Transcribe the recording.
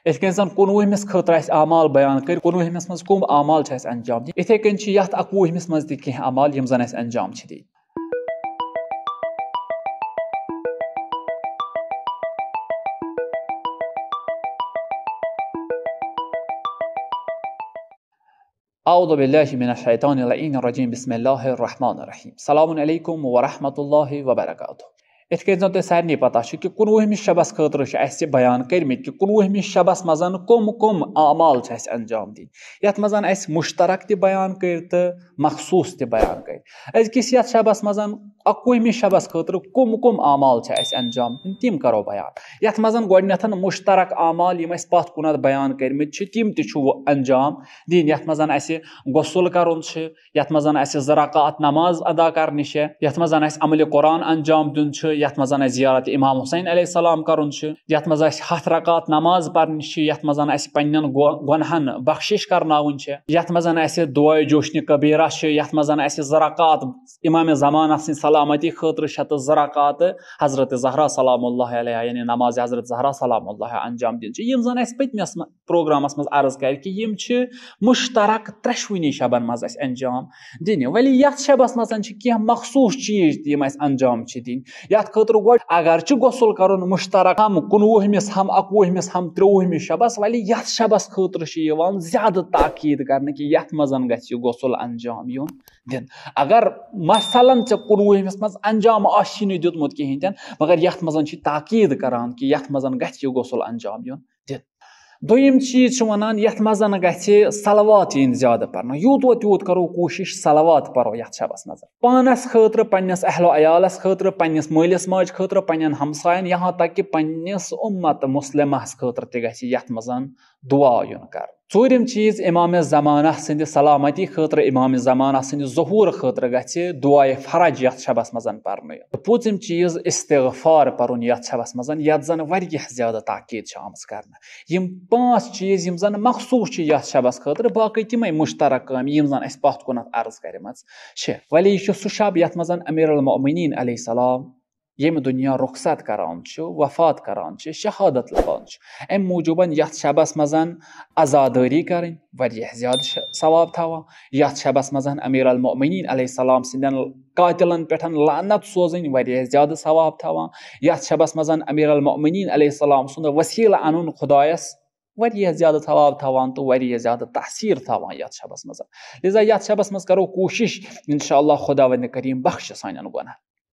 इत कन जन 19 खतर आमाल बयान कर 19 मज कम आमाल अंजाम दिन इथे कन 21 मज तह आमाल यम जन अंजाम दिन। औज़ु बिल्लाहि मिनश शैतानिर रजीम बिस्मिल्लाहिर रहमानिर रहीम। अस्सलामु अलैकुम व रहमतुल्लाहि व बरकातुहू। इत कन जन सारे पता कि 19 शबस खतर बयान कर्मित कि 19 शबस मज कम कम आमाल अंजाम दिन यथ मज मुश्तरक त बयान कर तो मखसूस त बयान कर। अजकिस यथ शबस मज 21 शबस खतर कम कम आमाल अंजाम दिन तिम करो बयान। यथ मज गोडनथ मुश्तरक आमाल यम पथ कुन बयान कर्मित तिम अंजाम दिन। यथ मज गुसल करुन यथ मज 2 रकात नमाज अदा करने यथ मज अमल कुरान अंजाम दिन यथ मज ज़ियारत इमाम हुसैन अलैहिस्सलाम करुन यथ मज 7 रकात नमाज पढ़ने यथ मज पन्न गुनहन बख्शिश करनाउन यथ मज दुआए जोशन कबीरा यथ मज 2 रकात इमाम ज़माना सिंध सलामती खतर 2 रकात हजरत ज़हरा सलामुल्लाह अलैहा यानी नमाज हजरत ज़हरा सलामुल्लाह अंजाम दिन यम जन पतमस प्रोग्रामस मज अर्ज कर कि यम मुश्तरक 3 शबन मज अंजाम दिन। वली यथ शबस मज कह मखसूस चीज यम अंजाम दिन यथ खतर गोड अगर गुसल करुन मुश्तरक हम 19 हम 21 हम 23 शबस वली यथ शबस खतर ज्यादा ताकीद करने कि यथ मज गि गुसल अंजाम युन दिन। अगर मसलन 19 मज अंजाम दुतमुत कहें मगर यथ मज ताकीद करान कि यथ मज गि गुसल अंजाम युन दिन। दोयम चीज वनान यथ मज गि सलवात इन ज्यादा पर्न यूत करो कोशिश सलवात परो यथ शबस मज पानस खतर पन्नस अहलो अयालस खतर पन्नस मालिस माज खतर पन्न हमसायन यहाँ तक कि पन्नस उम्मत मुस्लिमस खतर त गि यथ मज दुआ युन कर। चूरम चीज इमाम ज़माना सिंध सलामती खतर इमाम ज़माना सिंध ज़हूर खतर गि दुआए फरज यथ शबस मज पर्न। पूम चीज इस्तिग़फ़ार परुन यथ शबस मज यथ जन वारियाह ज्यादा ताकीद आमज कर। यम 5 चीज यम जन मखसूस यथ शबस खतर बाकी तम मुश्तरक काम यम जन पथ कुन अर्ज कर। वली यह सह शब यथ मज अमीरुल मोमिनीन अलैहिस्सलाम यम दुनिया रुखसत करान वफात करान शहादत लबान अम मूजूबन यथ शबस मज अजादारी करें वारियाह ज्यादा सवाब थवान। यथ शबस मज अमीरुल मोमिनीन अलैहिस्सलाम सिंदन कातिलन पे लानत सोजन वारियाह ज्यादा सवाब थवान। यथ शबस मज अमीरुल मोमिनीन अलैहिस्सलाम सुंद वसील अनुन खुदायस वारियाह ज्यादा सवाब थवान तो वारियाह ज्यादा तहसीर थवान यथ शबस मज। लिजा यथ शबस मज करो कोशिश इंशाअल्लाह खुदा वंद करीम बख्श सानन गुनाह।